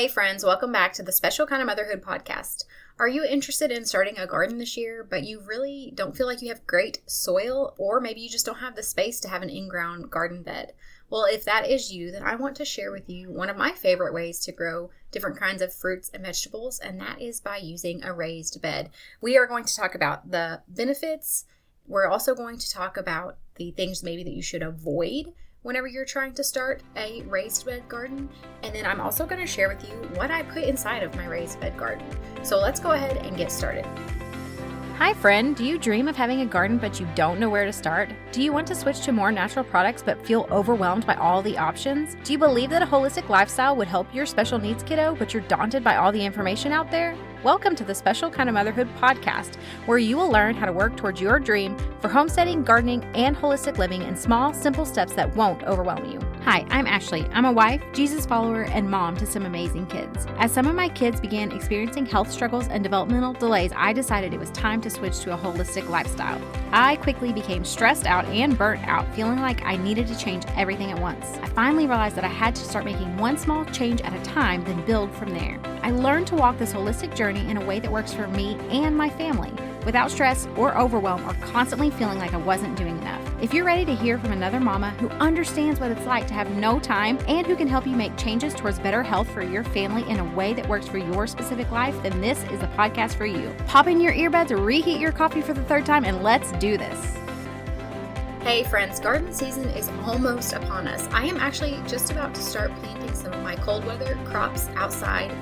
Hey friends, welcome back to the Special Kind of Motherhood podcast. Are you interested in starting a garden this year, but you really don't feel like you have great soil, or maybe you just don't have the space to have an in-ground garden bed? Well, if that is you, then I want to share with you one of my favorite ways to grow different kinds of fruits and vegetables, and that is by using a raised bed. We are going to talk about the benefits. We're also going to talk about the things maybe that you should avoid whenever you're trying to start a raised bed garden. And then I'm also going to share with you what I put inside of my raised bed garden. So let's go ahead and get started. Hi friend, do you dream of having a garden but you don't know where to start? Do you want to switch to more natural products but feel overwhelmed by all the options? Do you believe that a holistic lifestyle would help your special needs kiddo but you're daunted by all the information out there? Welcome to the Special Kind of Motherhood podcast, where you will learn how to work towards your dream for homesteading, gardening, and holistic living in small, simple steps that won't overwhelm you. Hi, I'm Ashley. I'm a wife, Jesus follower, and mom to some amazing kids. As some of my kids began experiencing health struggles and developmental delays, I decided it was time to switch to a holistic lifestyle. I quickly became stressed out and burnt out, feeling like I needed to change everything at once. I finally realized that I had to start making one small change at a time, then build from there. I learned to walk this holistic journey in a way that works for me and my family, without stress or overwhelm or constantly feeling like I wasn't doing enough. If you're ready to hear from another mama who understands what it's like to have no time and who can help you make changes towards better health for your family in a way that works for your specific life, then this is the podcast for you. Pop in your earbuds, reheat your coffee for the third time, and let's do this. Hey friends, garden season is almost upon us. I am actually just about to start planting some of my cold weather crops outside.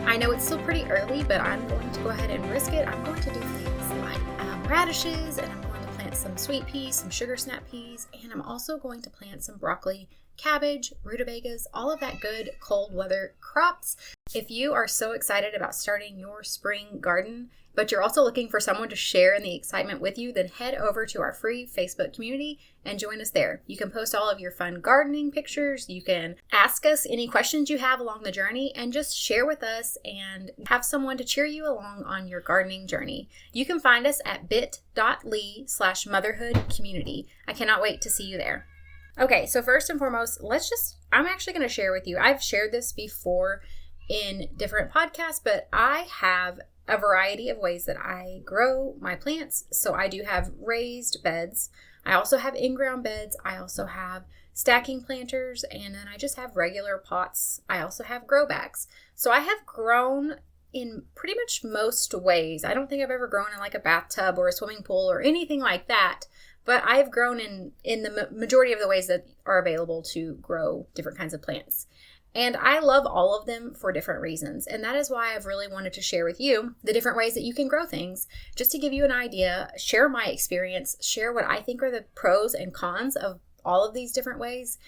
I know it's still pretty early, but I'm going to go ahead and risk it. I'm going to do things like radishes, and I'm going to plant some sweet peas, some sugar snap peas, and I'm also going to plant some broccoli, cabbage, rutabagas, all of that good cold weather crops. If you are so excited about starting your spring garden, but you're also looking for someone to share in the excitement with you, then head over to our free Facebook community and join us there. You can post all of your fun gardening pictures. You can ask us any questions you have along the journey and just share with us and have someone to cheer you along on your gardening journey. You can find us at bit.ly/motherhoodcommunity. I cannot wait to see you there. Okay, so first and foremost, I'm actually going to share with you. I've shared this before in different podcasts, but I have a variety of ways that I grow my plants. So I do have raised beds. I also have in-ground beds. I also have stacking planters, and then I just have regular pots. I also have grow bags. So I have grown in pretty much most ways. I don't think I've ever grown in like a bathtub or a swimming pool or anything like that, but I've grown in the majority of the ways that are available to grow different kinds of plants. And I love all of them for different reasons. And that is why I've really wanted to share with you the different ways that you can grow things, just to give you an idea, share my experience, share what I think are the pros and cons of all of these different ways,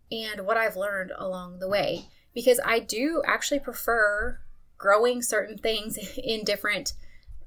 and what I've learned along the way. Because I do actually prefer growing certain things in different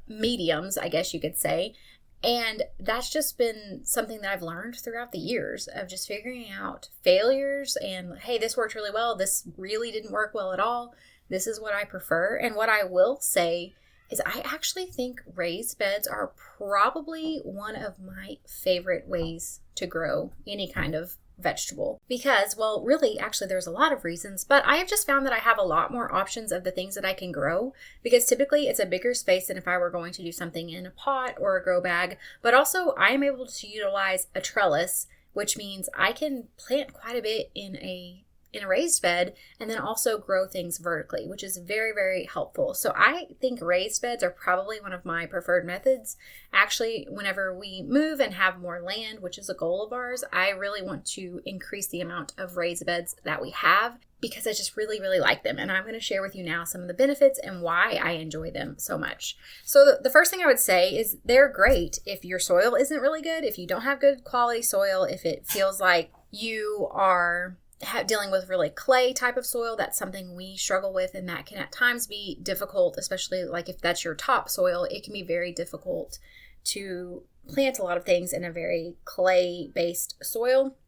mediums, I guess you could say. And that's just been something that I've learned throughout the years of just figuring out failures and, hey, this worked really well. This really didn't work well at all. This is what I prefer. And what I will say is I actually think raised beds are probably one of my favorite ways to grow any kind of vegetable, because, well, really, actually, there's a lot of reasons, but I have just found that I have a lot more options of the things that I can grow, because typically it's a bigger space than if I were going to do something in a pot or a grow bag. But also I am able to utilize a trellis, which means I can plant quite a bit in a raised bed and then also grow things vertically, which is very, very helpful. So I think raised beds are probably one of my preferred methods. Actually, whenever we move and have more land, which is a goal of ours, I really want to increase the amount of raised beds that we have, because I just really, really like them. And I'm going to share with you now some of the benefits and why I enjoy them so much. So the first thing I would say is they're great if your soil isn't really good, if you don't have good quality soil, if it feels like you are dealing with really clay type of soil. That's something we struggle with, and that can at times be difficult, especially like if that's your top soil. It can be very difficult to plant a lot of things in a very clay-based soil.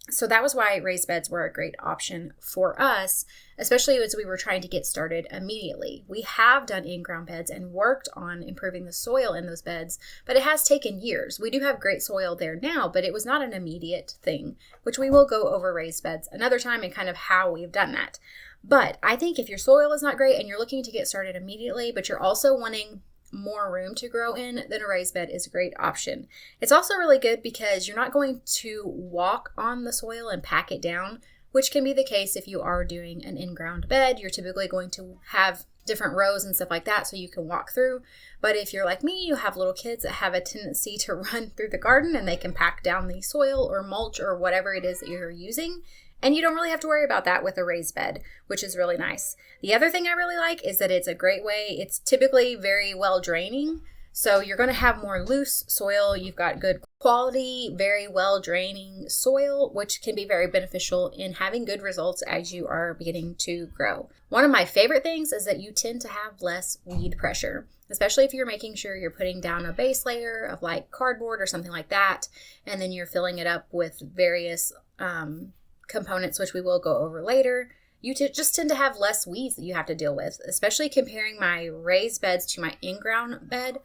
So that was why raised beds were a great option for us, especially as we were trying to get started immediately. We have done in-ground beds and worked on improving the soil in those beds, but it has taken years. We do have great soil there now, but it was not an immediate thing, which we will go over raised beds another time and kind of how we've done that. But I think if your soil is not great and you're looking to get started immediately, but you're also wanting more room to grow in, then a raised bed is a great option. It's also really good because you're not going to walk on the soil and pack it down, which can be the case if you are doing an in-ground bed. You're typically going to have different rows and stuff like that so you can walk through. But if you're like me, you have little kids that have a tendency to run through the garden and they can pack down the soil or mulch or whatever it is that you're using. And you don't really have to worry about that with a raised bed, which is really nice. The other thing I really like is that it's a great way. It's typically very well draining. So you're going to have more loose soil. You've got good quality, very well draining soil, which can be very beneficial in having good results as you are beginning to grow. One of my favorite things is that you tend to have less weed pressure, especially if you're making sure you're putting down a base layer of like cardboard or something like that, and then you're filling it up with various components, which we will go over later. You just tend to have less weeds that you have to deal with, especially comparing my raised beds to my in-ground bed.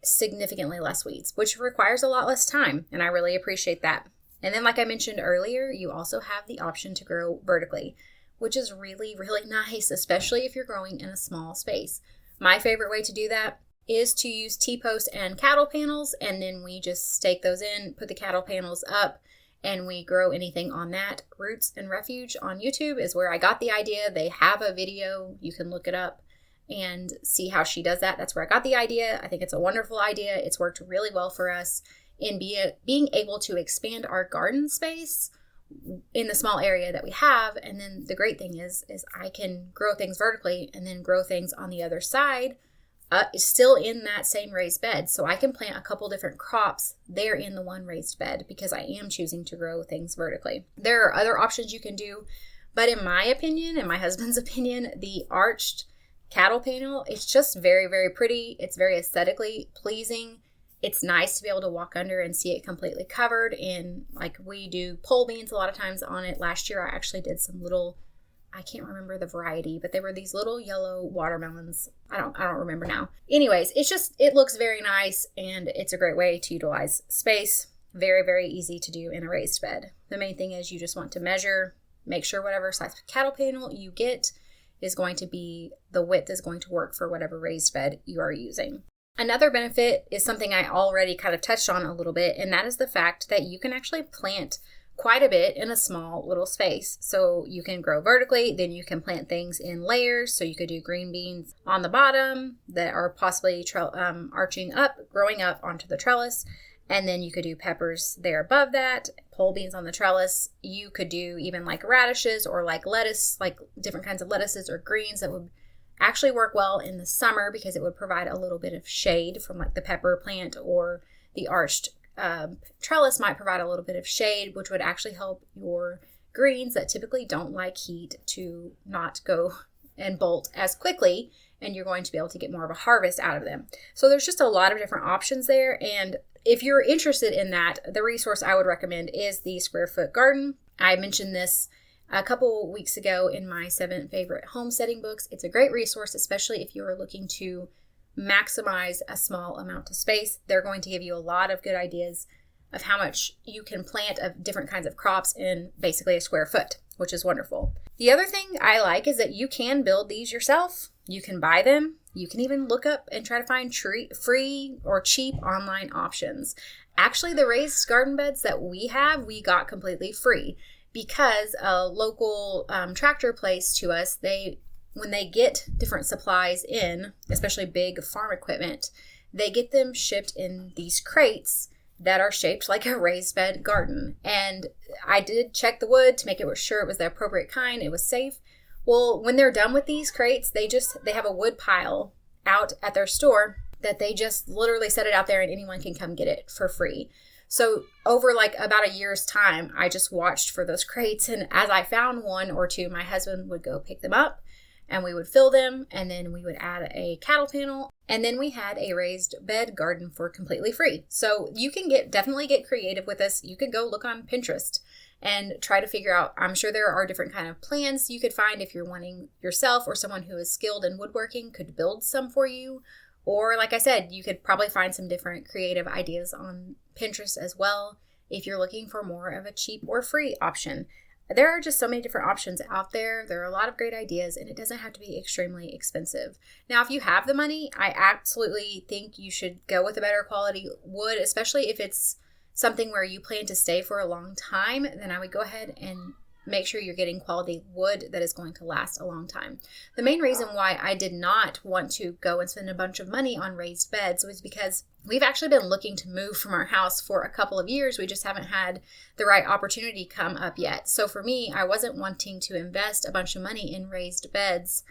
Significantly less weeds, which requires a lot less time, and I really appreciate that. And then, like I mentioned earlier, you also have the option to grow vertically, which is really, really nice, especially if you're growing in a small space. My favorite way to do that is to use T-posts and cattle panels, and then we just stake those in, put the cattle panels up, and we grow anything on that. Roots and Refuge on YouTube is where I got the idea. They have a video. You can look it up and see how she does that. That's where I got the idea. I think it's a wonderful idea. It's worked really well for us in being able to expand our garden space in the small area that we have. And then the great thing is I can grow things vertically and then grow things on the other side, still in that same raised bed. So I can plant a couple different crops there in the one raised bed because I am choosing to grow things vertically. There are other options you can do, but in my opinion, and my husband's opinion, the arched cattle panel, it's just very, very pretty. It's very aesthetically pleasing. It's nice to be able to walk under and see it completely covered in, like, we do pole beans a lot of times on it. Last year I actually did some little, I can't remember the variety, but they were these little yellow watermelons. I don't remember now. Anyways, it looks very nice, and it's a great way to utilize space. Very, very easy to do in a raised bed. The main thing is you just want to measure, make sure whatever size cattle panel you get is going to be, the width is going to work for whatever raised bed you are using. Another benefit is something I already kind of touched on a little bit, and that is the fact that you can actually plant quite a bit in a small little space. So you can grow vertically, then you can plant things in layers. So you could do green beans on the bottom that are possibly arching up, growing up onto the trellis. And then you could do peppers there above that, pole beans on the trellis. You could do even like radishes or like lettuce, like different kinds of lettuces or greens that would actually work well in the summer because it would provide a little bit of shade from like the pepper plant, or the arched trellis might provide a little bit of shade, which would actually help your greens that typically don't like heat to not go and bolt as quickly, and you're going to be able to get more of a harvest out of them. So there's just a lot of different options there, and if you're interested in that, the resource I would recommend is the Square Foot Garden. I mentioned this a couple weeks ago in my 7 favorite homesteading books. It's a great resource, especially if you are looking to maximize a small amount of space. They're going to give you a lot of good ideas of how much you can plant of different kinds of crops in basically a square foot, which is wonderful. The other thing I like is that you can build these yourself. You can buy them. You can even look up and try to find free or cheap online options. Actually, the raised garden beds that we have, we got completely free because a local tractor place to us, when they get different supplies in, especially big farm equipment, they get them shipped in these crates that are shaped like a raised bed garden. And I did check the wood to make sure it was the appropriate kind, it was safe. Well, when they're done with these crates, they have a wood pile out at their store that they just literally set it out there and anyone can come get it for free. So over like about a year's time, I just watched for those crates, and as I found one or two, my husband would go pick them up and we would fill them, and then we would add a cattle panel, and then we had a raised bed garden for completely free. So you can definitely get creative with this. You could go look on Pinterest and try to figure out, I'm sure there are different kind of plans you could find if you're wanting yourself or someone who is skilled in woodworking could build some for you. Or like I said, you could probably find some different creative ideas on Pinterest as well if you're looking for more of a cheap or free option. there are just so many different options out there. There are a lot of great ideas, and it doesn't have to be extremely expensive. Now, if you have the money, I absolutely think you should go with a better quality wood, especially if it's something where you plan to stay for a long time. Then I would go ahead and make sure you're getting quality wood that is going to last a long time. The main reason why I did not want to go and spend a bunch of money on raised beds was because we've actually been looking to move from our house for a couple of years. We just haven't had the right opportunity come up yet. So for me, I wasn't wanting to invest a bunch of money in raised beds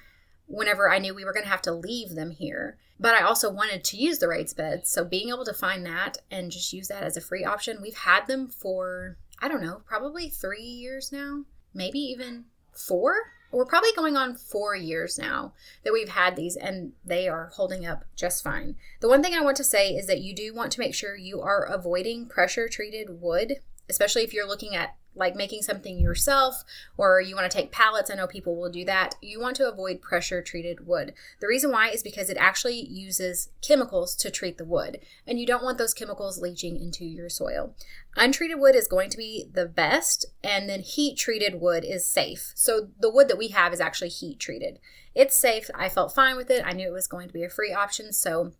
whenever I knew we were going to have to leave them here. But I also wanted to use the raised beds. So being able to find that and just use that as a free option, we've had them for, I don't know, probably 3 years now, maybe even 4. We're probably going on 4 years now that we've had these, and they are holding up just fine. The one thing I want to say is that you do want to make sure you are avoiding pressure treated wood, especially if you're looking at like making something yourself, or you want to take pallets. I know people will do that. You want to avoid pressure treated wood. The reason why is because it actually uses chemicals to treat the wood, and you don't want those chemicals leaching into your soil. Untreated wood is going to be the best, and then heat treated wood is safe. So the wood that we have is actually heat treated. It's safe. I felt fine with it. I knew it was going to be a free option, so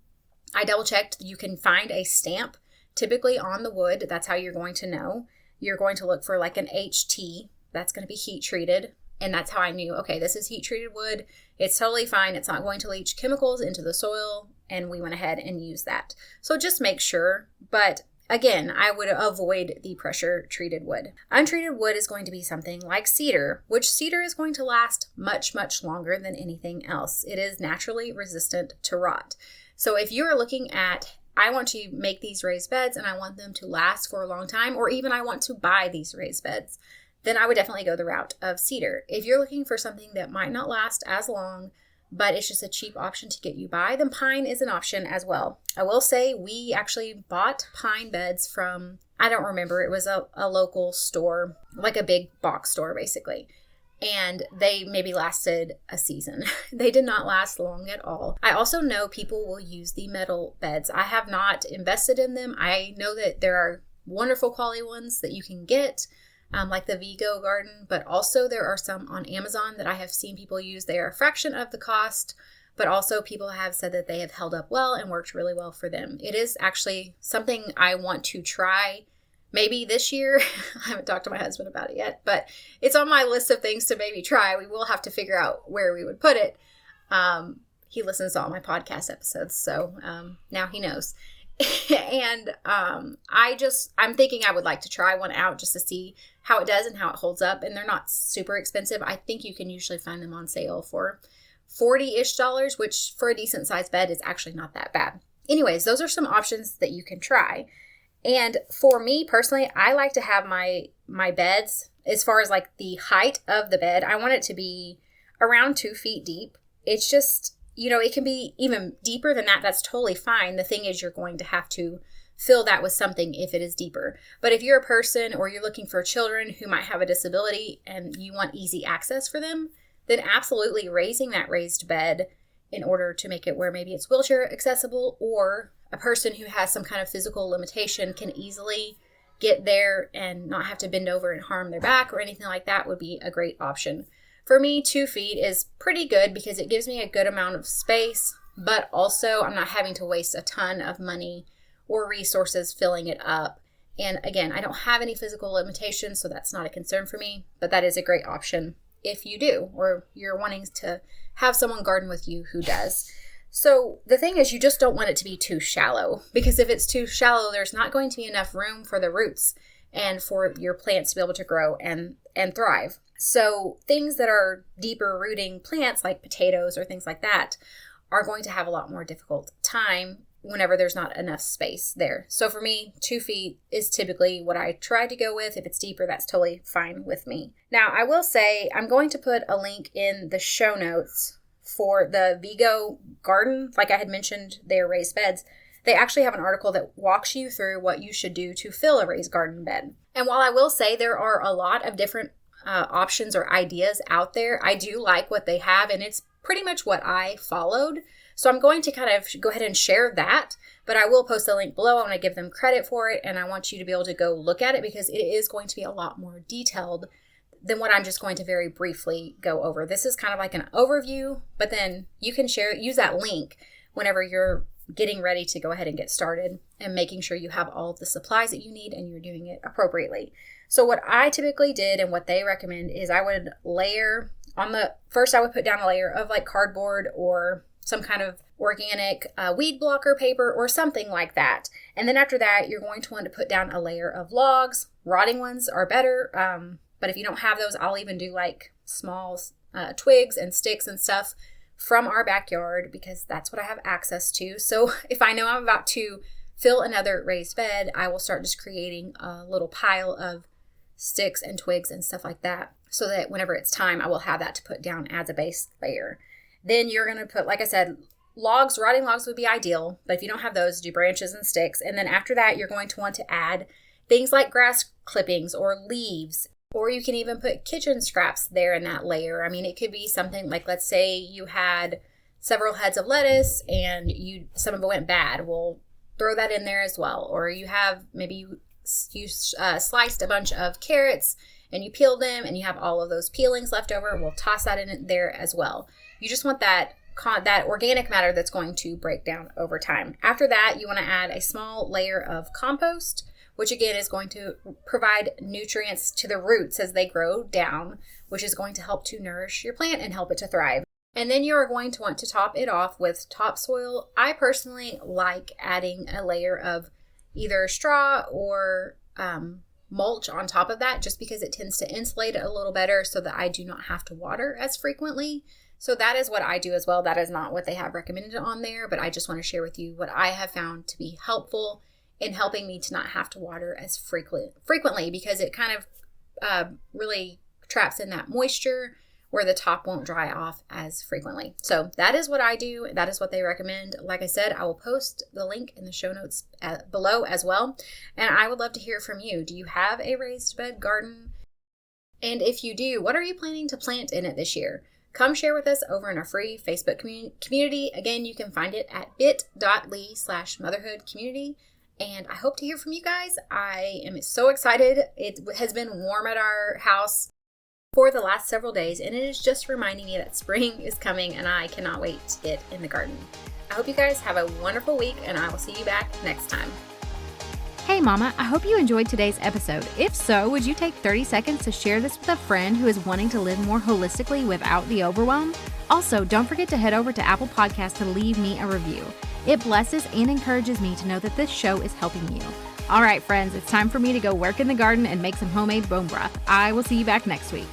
I double checked. You can find a stamp typically on the wood. That's how you're going to know. You're going to look for like an HT. That's going to be heat treated. And that's how I knew, okay, this is heat treated wood. It's totally fine. It's not going to leach chemicals into the soil. And we went ahead and used that. So just make sure. But again, I would avoid the pressure treated wood. Untreated wood is going to be something like cedar, which cedar is going to last much, much longer than anything else. It is naturally resistant to rot. So if you are looking at, I want to make these raised beds and I want them to last for a long time, or even I want to buy these raised beds, then I would definitely go the route of cedar. If you're looking for something that might not last as long, but it's just a cheap option to get you by, then pine is an option as well. I will say we actually bought pine beds from, I don't remember, it was a local store, like a big box store basically. And they maybe lasted a season. They did not last long at all. I also know people will use the metal beds. I have not invested in them. I know that there are wonderful quality ones that you can get, like the Vigo Garden, but also there are some on Amazon that I have seen people use. They are a fraction of the cost, but also people have said that they have held up well and worked really well for them. It is actually something I want to try maybe this year. I haven't talked to my husband about it yet, but it's on my list of things to maybe try. We will have to figure out where we would put it. He listens to all my podcast episodes, so now he knows. And I'm thinking I would like to try one out just to see how it does and how it holds up. And they're not super expensive. I think you can usually find them on sale for $40-ish, which for a decent sized bed is actually not that bad. Anyways, those are some options that you can try. And for me personally, I like to have my beds, as far as like the height of the bed, I want it to be around 2 feet deep. It's just, it can be even deeper than that. That's totally fine. The thing is, you're going to have to fill that with something if it is deeper. But if you're a person or you're looking for children who might have a disability and you want easy access for them, then absolutely raising that raised bed in order to make it where maybe it's wheelchair accessible, or a person who has some kind of physical limitation can easily get there and not have to bend over and harm their back or anything like that would be a great option. For me, 2 feet is pretty good because it gives me a good amount of space, but also I'm not having to waste a ton of money or resources filling it up. And again, I don't have any physical limitations, so that's not a concern for me, but that is a great option if you do, or you're wanting to have someone garden with you who does. So the thing is, you just don't want it to be too shallow, because if it's too shallow, there's not going to be enough room for the roots and for your plants to be able to grow and thrive. So things that are deeper rooting plants like potatoes or things like that are going to have a lot more difficult time whenever there's not enough space there. So for me, 2 feet is typically what I try to go with. If it's deeper, that's totally fine with me. Now, I will say I'm going to put a link in the show notes for the Vigo Garden. Like I had mentioned, they're raised beds. They actually have an article that walks you through what you should do to fill a raised garden bed. And while I will say there are a lot of different options or ideas out there, I do like what they have, and it's pretty much what I followed. So I'm going to kind of go ahead and share that, but I will post a link below. I want to give them credit for it, and I want you to be able to go look at it because it is going to be a lot more detailed than what I'm just going to very briefly go over. This is kind of like an overview, but then you can use that link whenever you're getting ready to go ahead and get started and making sure you have all of the supplies that you need and you're doing it appropriately. So what I typically did and what they recommend is I would layer first I would put down a layer of like cardboard or some kind of organic weed blocker paper or something like that. And then after that, you're going to want to put down a layer of logs. Rotting ones are better. But if you don't have those, I'll even do like small twigs and sticks and stuff from our backyard because that's what I have access to. So if I know I'm about to fill another raised bed, I will start just creating a little pile of sticks and twigs and stuff like that so that whenever it's time, I will have that to put down as a base layer. Then you're going to put, like I said, logs. Rotting logs would be ideal, but if you don't have those, do branches and sticks. And then after that, you're going to want to add things like grass clippings or leaves, or you can even put kitchen scraps there in that layer. I mean, it could be something like, let's say you had several heads of lettuce and some of it went bad. We'll throw that in there as well. Or you have, maybe you sliced a bunch of carrots and you peeled them and you have all of those peelings left over. We'll toss that in there as well. You just want that organic matter that's going to break down over time. After that, you want to add a small layer of compost, which again is going to provide nutrients to the roots as they grow down, which is going to help to nourish your plant and help it to thrive. And then you are going to want to top it off with topsoil. I personally like adding a layer of either straw or mulch on top of that, just because it tends to insulate it a little better so that I do not have to water as frequently. So that is what I do as well. That is not what they have recommended on there, but I just want to share with you what I have found to be helpful in helping me to not have to water as frequently because it kind of really traps in that moisture where the top won't dry off as frequently. So that is what I do. That is what they recommend. Like I said, I will post the link in the show notes below as well. And I would love to hear from you. Do you have a raised bed garden? And if you do, what are you planning to plant in it this year? Come share with us over in our free Facebook community. Again, you can find it at bit.ly/motherhoodcommunity. And I hope to hear from you guys. I am so excited. It has been warm at our house for the last several days, and it is just reminding me that spring is coming, and I cannot wait to get in the garden. I hope you guys have a wonderful week, and I will see you back next time. Hey Mama, I hope you enjoyed today's episode. If so, would you take 30 seconds to share this with a friend who is wanting to live more holistically without the overwhelm? Also, don't forget to head over to Apple Podcasts to leave me a review. It blesses and encourages me to know that this show is helping you. All right, friends, it's time for me to go work in the garden and make some homemade bone broth. I will see you back next week.